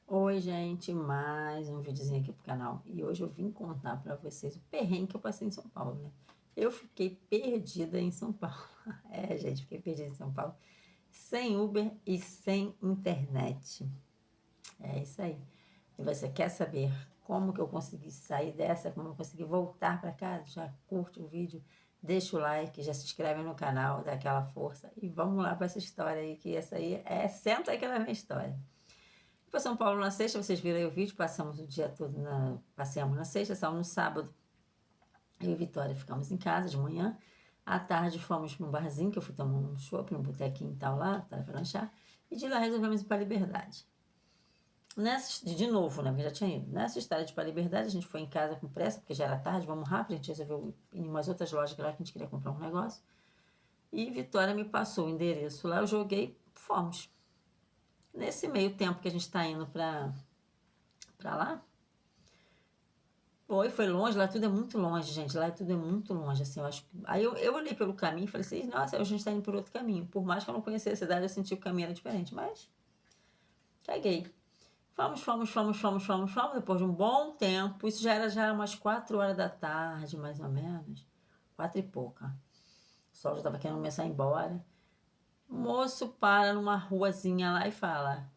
Oi, gente, mais um videozinho aqui pro canal. E hoje eu vim contar pra vocês o perrengue que eu passei em São Paulo, né? Eu fiquei perdida em São Paulo. É, gente, fiquei perdida em São Paulo. Sem Uber e sem internet. É isso aí. E você quer saber como que eu consegui sair dessa, como eu consegui voltar pra casa? Já curte o vídeo, deixa o like, já se inscreve no canal, dá aquela força. E vamos lá pra essa história aí, que essa aí senta aí que ela é a minha história. Para São Paulo na sexta, vocês viram aí o vídeo, passamos o dia todo passeamos na sexta, saímos no sábado. Eu e Vitória ficamos em casa de manhã. À tarde fomos para um barzinho, que eu fui tomar um chopp, um botequinho e tal lá, para lanchar. E de lá resolvemos ir para a Liberdade. De novo, né? Porque já tinha ido. Nessa história de ir para a Liberdade, a gente foi em casa com pressa, porque já era tarde, vamos rápido. A gente resolveu ir em umas outras lojas lá que a gente queria comprar um negócio. E Vitória me passou o endereço lá, eu joguei, fomos. Nesse meio tempo que a gente está indo para lá, foi longe, lá tudo é muito longe, gente. Lá tudo é muito longe, assim, eu acho que. Aí eu olhei pelo caminho e falei assim, nossa, a gente tá indo por outro caminho. Por mais que eu não conhecesse a cidade, eu senti que o caminho era diferente, mas cheguei. Fomos. Depois de um bom tempo, isso já era umas 4 horas da tarde, mais ou menos. 4 e pouca. O sol já tava querendo começar a ir embora. O moço para numa ruazinha lá e fala,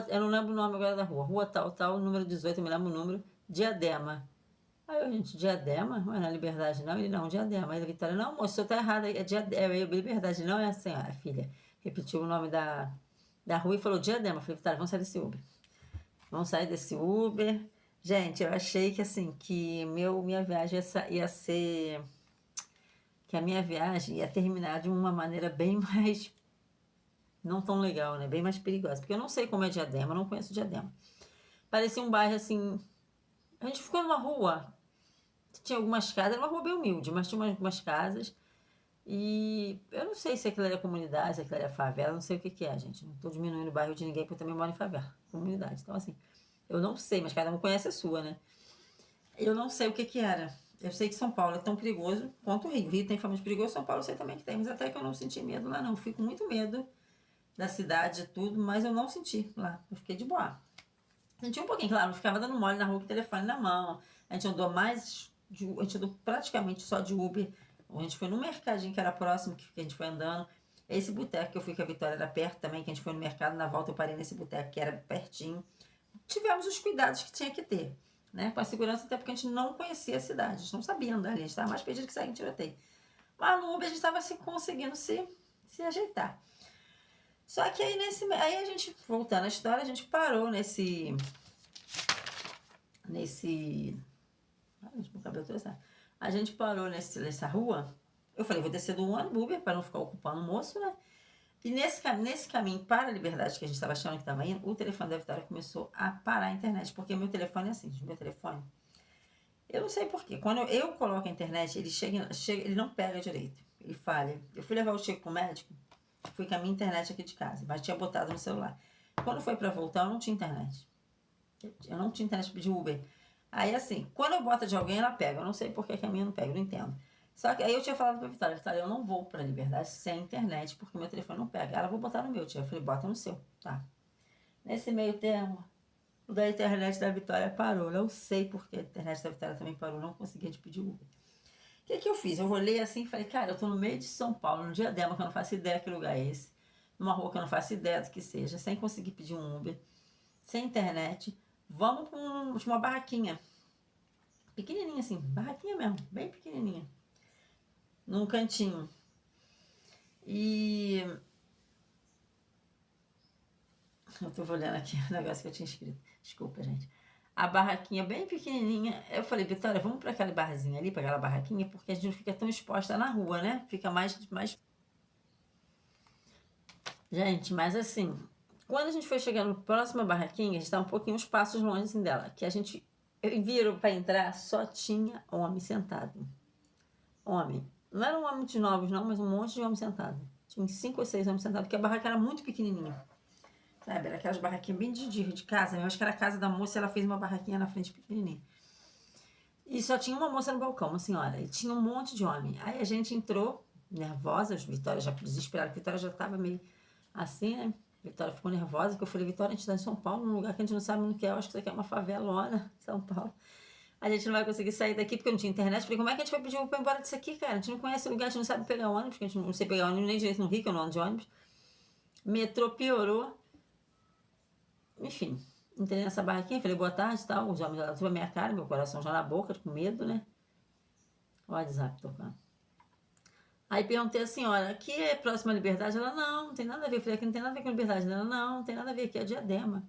eu não lembro o nome agora da rua, rua tal, tal, número 18, eu me lembro o número, Diadema. Aí a gente, Diadema? Não é na Liberdade, não? Ele, não, Diadema. Aí a Vitória, não, moço, o senhor tá errado. É Diadema, Liberdade, não é assim, ó, a filha. Repetiu o nome da rua e falou Diadema. Eu falei, Vitória, vamos sair desse Uber. Vamos sair desse Uber. Gente, eu achei que assim, que minha viagem ia ser. Que a minha viagem ia terminar de uma maneira bem mais. Não tão legal, né? Bem mais perigosa. Porque eu não sei como é Diadema, eu não conheço Diadema. Parecia um bairro assim. A gente ficou numa rua. Tinha algumas casas, era uma rua bem humilde, mas tinha algumas casas. E eu não sei se aquilo era comunidade, se aquilo era favela, não sei o que que é, gente. Não estou diminuindo o bairro de ninguém, porque eu também moro em favela, comunidade. Então, assim, eu não sei, mas cada um conhece a sua, né? Eu não sei o que que era. Eu sei que São Paulo é tão perigoso quanto o Rio. O Rio tem fama de perigoso, São Paulo eu sei também que tem, mas até que eu não senti medo lá, não. Eu fico com muito medo da cidade e tudo, mas eu não senti lá. Eu fiquei de boa. Senti um pouquinho, claro, não ficava dando mole na rua com o telefone na mão. A gente andou a gente andou praticamente só de Uber. A gente foi no mercadinho que era próximo, que a gente foi andando. Esse boteco que eu fui com a Vitória era perto também, que a gente foi no mercado, na volta eu parei nesse boteco que era pertinho. Tivemos os cuidados que tinha que ter, né? Com a segurança, até porque a gente não conhecia a cidade, a gente não sabia andar ali, a gente estava mais perdido que sair em tiroteio. Mas no Uber a gente estava conseguindo se ajeitar. Só que aí a gente, voltando à história, a gente parou nesse. Ai, meu cabelo todo assim. A gente parou nessa rua. Eu falei, vou descer do ônibus Uber para não ficar ocupando o moço, né? E nesse caminho para a Liberdade, que a gente estava achando que estava indo, o telefone da Vitória começou a parar a internet. Porque meu telefone é assim, meu telefone. Eu não sei porquê. Quando eu coloco a internet, ele não pega direito. Ele falha. Eu fui levar o Chico pro médico, fui com a minha internet aqui de casa, mas tinha botado no celular. Quando foi para voltar, eu não tinha internet. Eu não tinha internet de Uber. Aí, assim, quando eu boto de alguém, ela pega. Eu não sei por que a minha não pega, eu não entendo. Só que aí eu tinha falado pra Vitória, eu não vou pra Liberdade sem internet, porque meu telefone não pega. Ela, vou botar no meu, tia. Eu falei, bota no seu, tá. Nesse meio termo, o da internet da Vitória parou. Não sei porque a internet da Vitória também parou, não consegui te pedir Uber. O que que eu fiz? Eu olhei assim e falei, cara, eu tô no meio de São Paulo, no Diadema, que eu não faço ideia que lugar é esse. Numa rua que eu não faço ideia do que seja, sem conseguir pedir um Uber, sem internet. Vamos pra uma barraquinha. Pequenininha assim, barraquinha mesmo, bem pequenininha. Num cantinho. E eu tô olhando aqui o negócio que eu tinha escrito. Desculpa, gente. A barraquinha bem pequenininha. Eu falei, Vitória, vamos para aquela barzinha ali, para aquela barraquinha, porque a gente não fica tão exposta na rua, né? Fica mais. Gente, mas assim, quando a gente foi chegando na próxima barraquinha, a gente tá um pouquinho uns passos longe assim dela, que a gente virou para entrar, só tinha homem sentado. Homem. Não eram homens novos, não, mas um monte de homem sentado. Tinha uns 5 ou 6 homens sentados, porque a barraca era muito pequenininha. Sabe, era aquelas barraquinhas bem de casa. Eu acho que era a casa da moça e ela fez uma barraquinha na frente pequenininha. E só tinha uma moça no balcão, uma senhora. E tinha um monte de homem. Aí a gente entrou, nervosa, Vitória já desesperada, Vitória já tava meio assim, né? Vitória ficou nervosa, porque eu falei, Vitória, a gente está em São Paulo, num lugar que a gente não sabe onde que é, eu acho que isso aqui é uma favelona, São Paulo. A gente não vai conseguir sair daqui porque não tinha internet. Eu falei, como é que a gente vai pedir para ir embora disso aqui, cara? A gente não conhece o lugar, a gente não sabe pegar ônibus, porque a gente não sei pegar ônibus nem direito no Rio, que eu não ando de ônibus. Metrô piorou. Enfim, entrei nessa barraquinha, falei, boa tarde e tal. Os homens lá tudo a minha cara, meu coração já na boca, com medo, né? O WhatsApp tocando. Aí perguntei à senhora, aqui é próxima à Liberdade? Ela, não tem nada a ver. Eu falei, aqui não tem nada a ver com Liberdade. Ela, não tem nada a ver, aqui é Diadema.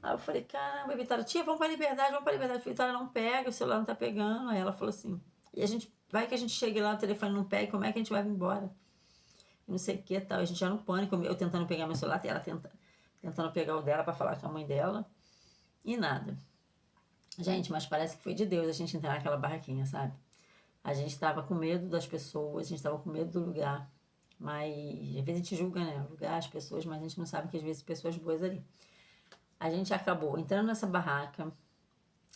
Aí eu falei, caramba, Vitória, tia, vamos pra Liberdade, vamos pra Liberdade. Eu falei, Vitória, não pega, o celular não tá pegando. Aí ela falou assim, e a gente, vai que a gente chegue lá, o telefone não pega, como é que a gente vai embora? Não sei o que tal. A gente já no pânico, eu tentando pegar meu celular, ela tentando pegar o dela pra falar com a mãe dela. E nada. Gente, mas parece que foi de Deus a gente entrar naquela barraquinha, sabe? A gente tava com medo das pessoas, a gente tava com medo do lugar. Mas às vezes a gente julga, né? O lugar, as pessoas, mas a gente não sabe que às vezes pessoas boas ali. A gente acabou entrando nessa barraca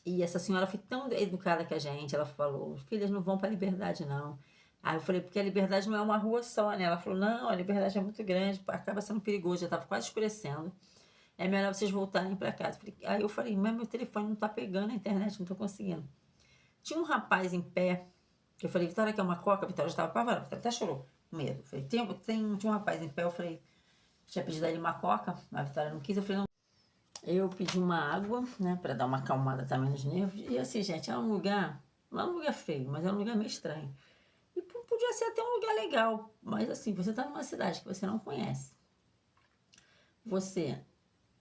e essa senhora foi tão educada com a gente. Ela falou, filhas não vão pra Liberdade, não. Aí eu falei, porque a Liberdade não é uma rua só, né? Ela falou, não, a Liberdade é muito grande, acaba sendo perigoso, já tava quase escurecendo. É melhor vocês voltarem pra casa. Aí eu falei, mas meu telefone não tá pegando a internet, não tô conseguindo. Tinha um rapaz em pé, que eu falei, Vitória, quer uma coca? A Vitória já estava apavorada, Vitória até chorou, com medo. Eu falei, tinha um rapaz em pé, eu falei, tinha pedido a ele uma coca, a Vitória não quis, eu falei, não. Eu pedi uma água, né, pra dar uma acalmada também nos nervos. E assim, gente, é um lugar, não é um lugar feio, mas é um lugar meio estranho. E podia ser até um lugar legal, mas assim, você tá numa cidade que você não conhece. Você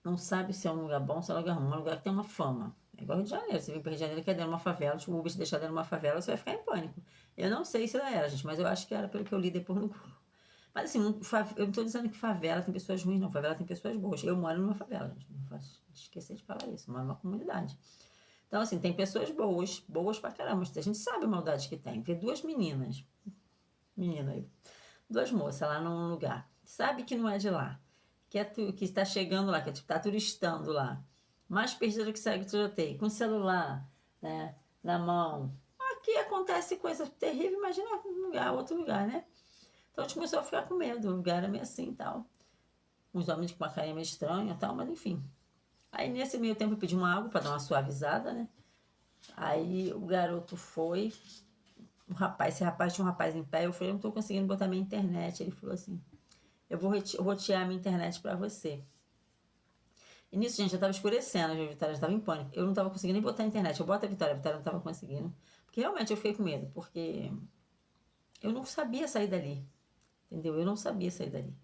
não sabe se é um lugar bom, se é um lugar ruim, é um lugar que tem uma fama. É igual Rio de Janeiro, você vem para Rio de Janeiro que é dentro de uma favela, tipo, o Uber te deixar dentro de uma favela, você vai ficar em pânico. Eu não sei se ela era, gente, mas eu acho que era pelo que eu li depois no Google. Mas assim, eu não tô dizendo que favela tem pessoas ruins, não. Favela tem pessoas boas. Eu moro numa favela, gente. Não faço esquecer de falar isso. Eu moro numa comunidade. Então, assim, tem pessoas boas, boas pra caramba. A gente sabe a maldade que tem. Vê duas meninas, duas moças lá num lugar. Sabe que não é de lá. Que está chegando lá, que está turistando lá. Mais perdida que segue o tiroteio. Com o celular, né, na mão. Aqui acontece coisa terrível, imagina um lugar, outro lugar, né? Então a gente começou a ficar com medo, o lugar era meio assim e tal. Uns homens com uma carinha meio estranha e tal, mas enfim. Aí nesse meio tempo eu pedi uma água para dar uma suavizada, né? Aí o garoto foi, esse rapaz tinha um rapaz em pé, eu falei, eu não tô conseguindo botar minha internet. Ele falou assim, eu vou rotear minha internet para você. E nisso, gente, já tava escurecendo, a Vitória já tava em pânico. Eu não tava conseguindo nem botar a internet. Eu boto a Vitória não tava conseguindo. Porque realmente eu fiquei com medo, porque eu não sabia sair dali. Entendeu? Eu não sabia sair dali.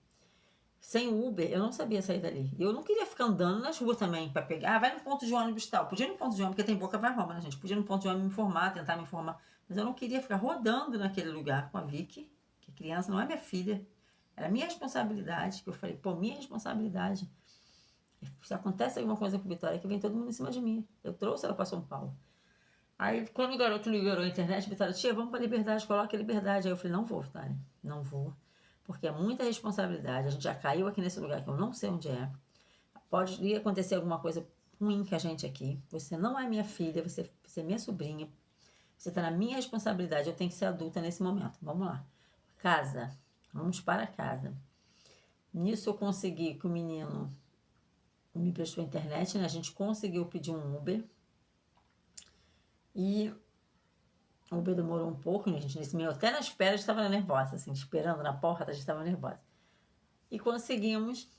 Sem Uber, eu não sabia sair dali. Eu não queria ficar andando nas ruas também para pegar. Ah, vai no ponto de ônibus tal. Podia ir no ponto de ônibus, porque tem boca vai Roma, né, gente? Podia ir no ponto de ônibus me informar, tentar me informar. Mas eu não queria ficar rodando naquele lugar com a Vicky, que criança não é minha filha. Era minha responsabilidade. Que eu falei, pô, minha responsabilidade. Se acontece alguma coisa com a Vitória, que vem todo mundo em cima de mim. Eu trouxe ela para São Paulo. Aí, quando o garoto liberou a internet, a Vitória, tia, vamos para Liberdade, coloca a Liberdade. Aí eu falei, não vou, Vitória, não vou. Porque é muita responsabilidade. A gente já caiu aqui nesse lugar que eu não sei onde é. Pode acontecer alguma coisa ruim com a gente aqui. Você não é minha filha, você é minha sobrinha. Você está na minha responsabilidade. Eu tenho que ser adulta nesse momento. Vamos lá. Casa. Vamos para casa. Nisso eu consegui que o menino me prestou a internet, né? A gente conseguiu pedir um Uber. E o Uber demorou um pouco, né, gente? Nesse meio, até na espera, a gente estava nervosa, assim, esperando na porta, a gente estava nervosa. E conseguimos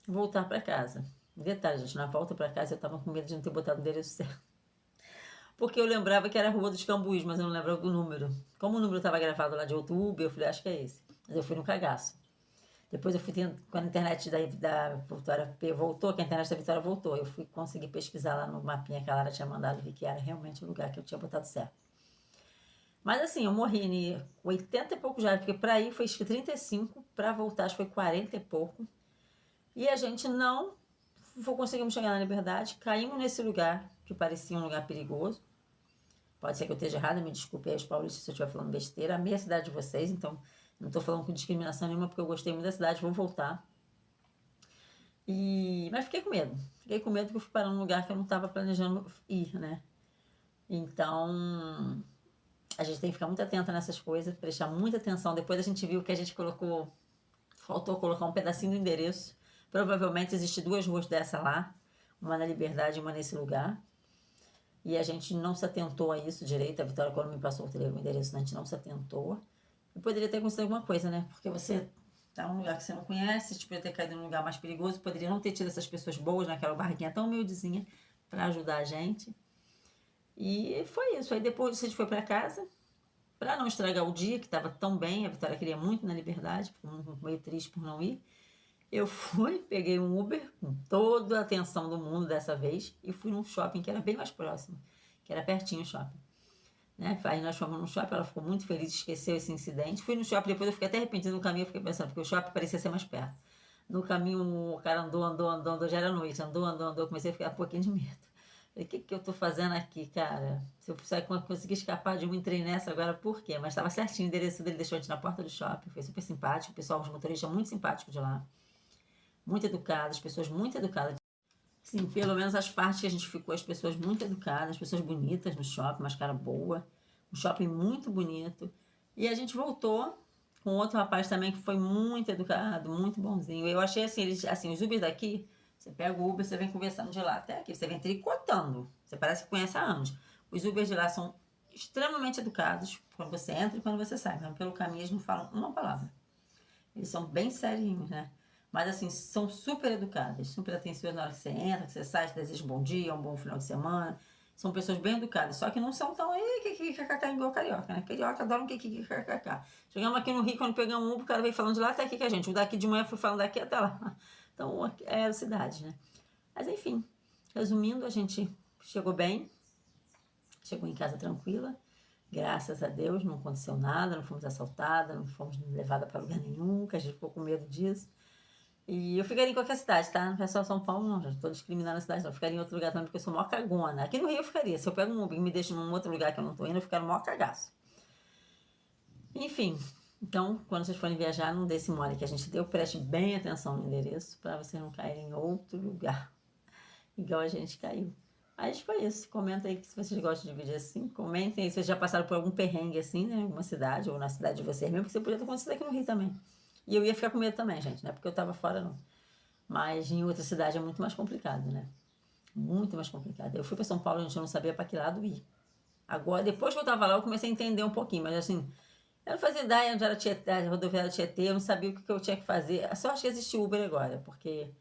voltar para casa. Detalhe, gente, na volta para casa eu estava com medo de não ter botado o endereço certo. Porque eu lembrava que era a Rua dos Cambuís, mas eu não lembrava do número. Como o número estava gravado lá de outro Uber, eu falei, acho que é esse. Mas eu fui no cagaço. Depois eu fui quando a internet da Vitória voltou, que a internet da Vitória voltou, eu fui conseguir pesquisar lá no mapinha que a Lara tinha mandado e vi que era realmente o lugar que eu tinha botado certo. Mas assim, eu morri em 80 e pouco já, porque para ir foi escrito 35, para voltar acho que foi 40 e pouco. E a gente não conseguimos chegar na Liberdade, caímos nesse lugar que parecia um lugar perigoso. Pode ser que eu esteja errada, me desculpe aí os paulistas se eu estiver falando besteira. Amei a cidade de vocês, então não estou falando com discriminação nenhuma, porque eu gostei muito da cidade, vou voltar. Mas fiquei com medo. Fiquei com medo porque eu fui parar num lugar que eu não estava planejando ir, né? Então, a gente tem que ficar muito atenta nessas coisas, prestar muita atenção. Depois a gente viu que a gente faltou colocar um pedacinho do endereço, Provavelmente existem 2 ruas dessa lá, uma na Liberdade e uma nesse lugar. E a gente não se atentou a isso direito. A Vitória, quando me passou o endereço, a gente não se atentou. E poderia ter acontecido alguma coisa, né? Porque você tá num lugar que você não conhece, você poderia ter caído num lugar mais perigoso, poderia não ter tido essas pessoas boas naquela barraquinha tão humildezinha para ajudar a gente. E foi isso. Aí depois a gente foi para casa, para não estragar o dia, que estava tão bem. A Vitória queria muito na Liberdade, ficou meio triste por não ir. Eu fui, peguei um Uber com toda a atenção do mundo dessa vez e fui num shopping que era bem mais próximo, que era pertinho o shopping. Né? Aí nós fomos no shopping, ela ficou muito feliz, esqueceu esse incidente. Fui no shopping, depois eu fiquei até arrependida no caminho, eu fiquei pensando, porque o shopping parecia ser mais perto. No caminho, o cara andou, já era noite, andou, comecei a ficar um pouquinho de medo. Falei, o que eu tô fazendo aqui, cara? Se eu conseguir escapar de um, entrei nessa agora, por quê? Mas estava certinho, o endereço dele deixou a gente na porta do shopping, foi super simpático, o pessoal, os motoristas muito simpáticos de lá, muito educados, pessoas muito educadas. Sim, pelo menos as partes que a gente ficou, as pessoas muito educadas, pessoas bonitas no shopping, umas cara boa, um shopping muito bonito. E a gente voltou com outro rapaz também que foi muito educado, muito bonzinho. Eu achei assim, eles, assim, os Ubers daqui, você pega o Uber, você vem conversando de lá até aqui, você vem tricotando. Você parece que conhece há anos. Os Ubers de lá são extremamente educados quando você entra e quando você sai. Mas pelo caminho eles não falam uma palavra. Eles são bem serinhos, né? Mas assim, são super educadas, super atenciosas na hora que você entra, que você sai, te desejam um bom dia, um bom final de semana. São pessoas bem educadas, só que não são tão igual carioca, né? Carioca adora um kkkk. Chegamos aqui no Rio, quando pegamos um Uber, o cara veio falando de lá até aqui com a gente. O daqui de manhã foi falando daqui até lá. Então, é a cidade, né? Mas enfim, resumindo, a gente chegou bem, chegou em casa tranquila. Graças a Deus, não aconteceu nada, não fomos assaltadas, não fomos levadas para lugar nenhum, que a gente ficou com medo disso. E eu ficaria em qualquer cidade, tá? Não é só São Paulo, não. Já estou discriminando a cidade, não. Eu ficaria em outro lugar também, porque eu sou mó cagona. Aqui no Rio eu ficaria. Se eu pego um Uber e me deixo num outro lugar que eu não tô indo, eu ficaria mó cagaço. Enfim, então, quando vocês forem viajar, não dê esse mole que a gente deu. Preste bem atenção no endereço, para vocês não caírem em outro lugar, igual a gente caiu. Mas foi isso. Comenta aí se vocês gostam de vídeo assim. Comentem aí se vocês já passaram por algum perrengue assim, né? Em alguma cidade, ou na cidade de vocês mesmo, porque você podia ter acontecido aqui no Rio também. E eu ia ficar com medo também, gente, não é porque eu tava fora, não. Mas em outra cidade é muito mais complicado, né? Muito mais complicado. Eu fui para São Paulo, gente, eu não sabia para que lado ir. Agora, depois que eu tava lá, eu comecei a entender um pouquinho, mas assim, eu não fazia ideia onde era Tietê, a rodoviária Tietê, eu não sabia o que eu tinha que fazer. A sorte que existe Uber agora, porque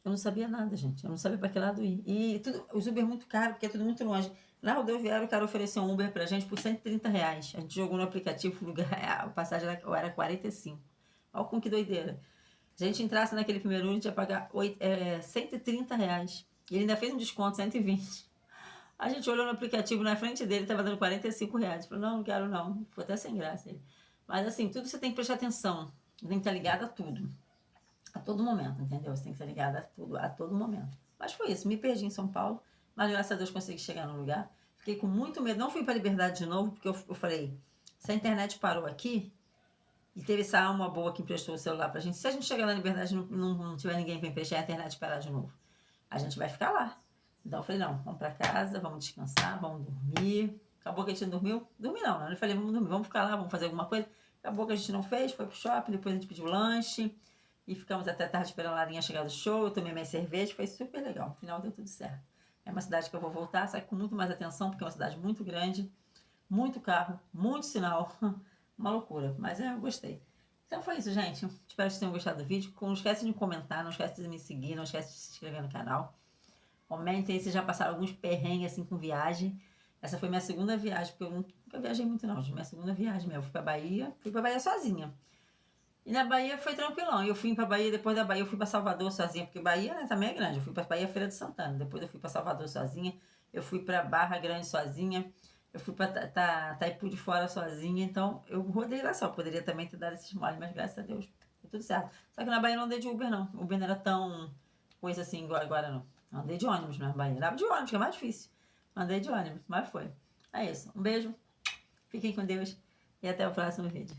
eu não sabia nada, gente. Eu não sabia para que lado ir. E tudo, os Uber muito caro, porque é tudo muito longe. Na rodoviária, o cara ofereceu um Uber pra gente por R$ 130. A gente jogou no aplicativo, o lugar, a passagem era 45. Olha com que doideira. Se a gente entrasse naquele primeiro, a gente ia pagar R$ 130. E ele ainda fez um desconto, 120. A gente olhou no aplicativo na frente dele, estava dando R$ 45. Falou, não quero não. Ficou até sem graça ele. Mas assim, tudo você tem que prestar atenção. Tem que estar ligado a tudo. A todo momento, entendeu? Você tem que estar ligado a tudo, a todo momento. Mas foi isso, me perdi em São Paulo, mas graças a Deus consegui chegar no lugar. Fiquei com muito medo, não fui para a Liberdade de novo, porque eu falei, se a internet parou aqui, e teve essa alma boa que emprestou o celular pra gente, se a gente chegar na Liberdade e não tiver ninguém para emprestar, a internet parar de novo, a gente vai ficar lá. Então eu falei, não, vamos para casa, vamos descansar, vamos dormir. Acabou que a gente não dormiu? Dormi não, né? Eu falei, vamos dormir, vamos ficar lá, vamos fazer alguma coisa. Acabou que a gente não fez, foi pro shopping, depois a gente pediu lanche. E ficamos até tarde esperando a Larinha chegar do show, eu tomei minha cerveja, foi super legal. No final deu tudo certo. É uma cidade que eu vou voltar, só que com muito mais atenção, porque é uma cidade muito grande, muito carro, muito sinal, uma loucura. Mas eu gostei. Então foi isso, gente. Espero que vocês tenham gostado do vídeo. Não esquece de comentar, não esquece de me seguir, não esquece de se inscrever no canal. Comentem se já passaram alguns perrengues assim com viagem. Essa foi minha segunda viagem, porque eu nunca viajei muito não, minha segunda viagem mesmo. Eu fui pra Bahia sozinha. E na Bahia foi tranquilão. Eu fui pra Bahia, depois da Bahia eu fui pra Salvador sozinha, porque Bahia, né, também é grande. Eu fui pra Bahia Feira de Santana, depois eu fui pra Salvador sozinha, eu fui pra Barra Grande sozinha, eu fui pra Taipu de Fora sozinha, então eu rodei lá só. Poderia também ter dado esses moles, mas graças a Deus deu tudo certo. Só que na Bahia eu não andei de Uber, não. O Uber não era tão coisa assim igual agora, não. Eu andei de ônibus na Bahia. Dava de ônibus, que é mais difícil. Andei de ônibus, mas foi. É isso. Um beijo, fiquem com Deus e até o próximo vídeo.